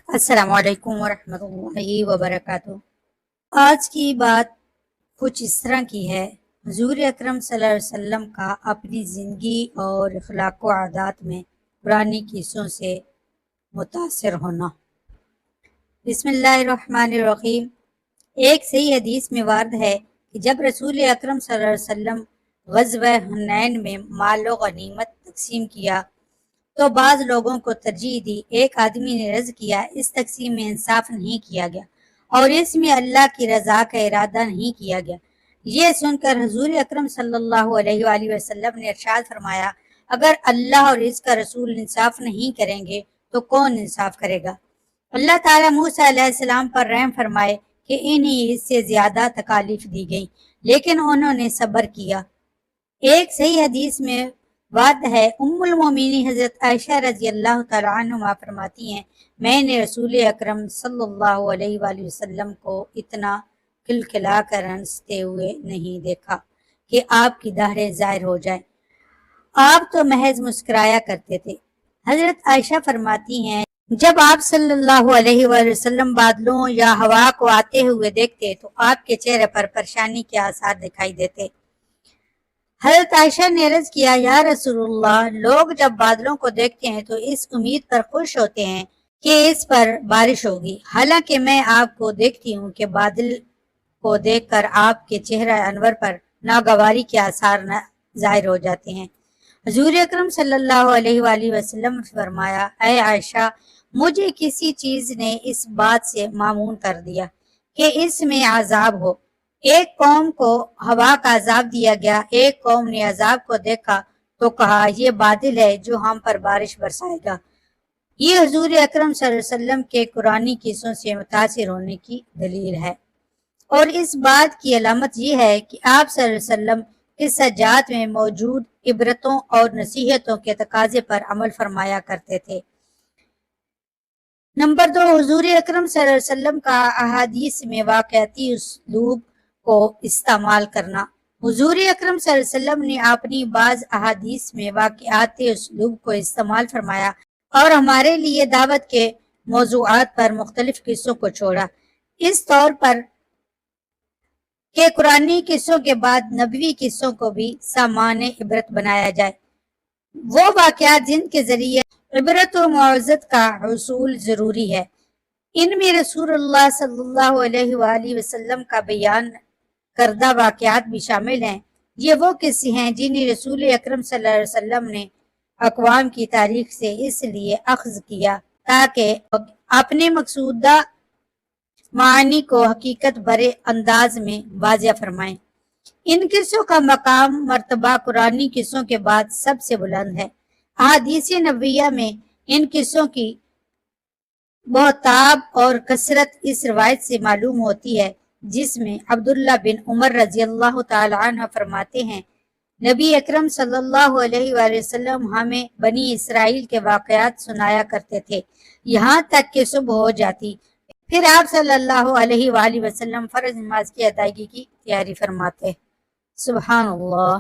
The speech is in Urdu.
السلام علیکم ورحمۃ اللہ وبرکاتہ۔ آج کی بات کچھ اس طرح کی ہے۔ حضور اکرم صلی اللہ علیہ وسلم کا اپنی زندگی اور اخلاق و عادات میں قرآنی قصوں سے متاثر ہونا۔ بسم اللہ الرحمن الرحیم۔ ایک صحیح حدیث میں وارد ہے کہ جب رسول اکرم صلی اللہ علیہ وسلم غزوہ حنین میں مال و غنیمت تقسیم کیا تو بعض لوگوں کو ترجیح دی۔ ایک آدمی نے عرض کیا، اس تقسیم میں انصاف نہیں کیا گیا اور اس میں اللہ کی رضا کا ارادہ نہیں کیا گیا۔ یہ سن کر حضور اکرم صلی اللہ علیہ وآلہ وسلم نے ارشاد فرمایا، اگر اللہ اور اس کا رسول انصاف نہیں کریں گے تو کون انصاف کرے گا؟ اللہ تعالیٰ موسیٰ علیہ السلام پر رحم فرمائے کہ انہیں اس سے زیادہ تکالیف دی گئی، لیکن انہوں نے صبر کیا۔ ایک صحیح حدیث میں وارد ہے، ام المومنین حضرت عائشہ رضی اللہ تعالیٰ عنہما فرماتی ہیں، میں نے رسول اکرم صلی اللہ علیہ وآلہ وسلم کو اتنا کھلکھلا کر ہنستے ہوئے نہیں دیکھا کہ آپ کی داڑھیں ظاہر ہو جائیں۔ آپ تو محض مسکرایا کرتے تھے۔ حضرت عائشہ فرماتی ہیں، جب آپ صلی اللہ علیہ وآلہ وسلم بادلوں یا ہوا کو آتے ہوئے دیکھتے تو آپ کے چہرے پر پریشانی کے آثار دکھائی دیتے۔ حضرت عائشہ نے عرض کیا، یا رسول اللہ، لوگ جب بادلوں کو دیکھتے ہیں تو اس امید پر خوش ہوتے ہیں کہ اس پر بارش ہوگی، حالانکہ میں آپ کو دیکھتی ہوں کہ بادل کو دیکھ کر آپ کے چہرہ انور پر ناگواری کے آثار ظاہر ہو جاتے ہیں۔ حضور اکرم صلی اللہ علیہ وآلہ وسلم نے فرمایا، اے عائشہ، مجھے کسی چیز نے اس بات سے مامون کر دیا کہ اس میں عذاب ہو۔ ایک قوم کو ہوا کا عذاب دیا گیا، ایک قوم نے عذاب کو دیکھا تو کہا، یہ بادل ہے جو ہم پر بارش برسائے گا۔ یہ حضور اکرم صلی اللہ علیہ وسلم کے قرآنی قصوں سے متاثر ہونے کی دلیل ہے، اور اس بات کی علامت یہ ہے کہ آپ صلی اللہ علیہ وسلم قصہ جات میں موجود عبرتوں اور نصیحتوں کے تقاضے پر عمل فرمایا کرتے تھے۔ نمبر 2، حضور اکرم صلی اللہ علیہ وسلم کا احادیث میں واقعاتی اسلوب کو استعمال کرنا۔ حضور اکرم صلی اللہ علیہ وسلم نے اپنی بعض احادیث میں واقعاتی اسلوب کو استعمال فرمایا اور ہمارے لیے دعوت کے موضوعات پر مختلف قصوں کو چھوڑا، اس طور پر کہ قرآنی قصوں کے بعد نبوی قصوں کو بھی سامان عبرت بنایا جائے، وہ واقعات جن کے ذریعے عبرت و معزت کا حصول ضروری ہے۔ ان میں رسول اللہ صلی اللہ علیہ وآلہ وسلم کا بیان کردہ واقعات بھی شامل ہیں۔ یہ وہ قصے ہیں جنہیں رسول اکرم صلی اللہ علیہ وسلم نے اقوام کی تاریخ سے اس لیے اخذ کیا تاکہ اپنے مقصودہ معنی کو حقیقت بھرے انداز میں واضح فرمائیں۔ ان قصوں کا مقام مرتبہ قرآنی قصوں کے بعد سب سے بلند ہے۔ احادیث نبویہ میں ان قصوں کی بہتاب اور کثرت اس روایت سے معلوم ہوتی ہے جس میں عبداللہ بن عمر رضی اللہ تعالی عنہ فرماتے ہیں، نبی اکرم صلی اللہ علیہ وآلہ وسلم ہمیں بنی اسرائیل کے واقعات سنایا کرتے تھے یہاں تک کہ صبح ہو جاتی، پھر آپ صلی اللہ علیہ وآلہ وسلم فرض نماز کی ادائیگی کی تیاری فرماتے۔ سبحان اللہ۔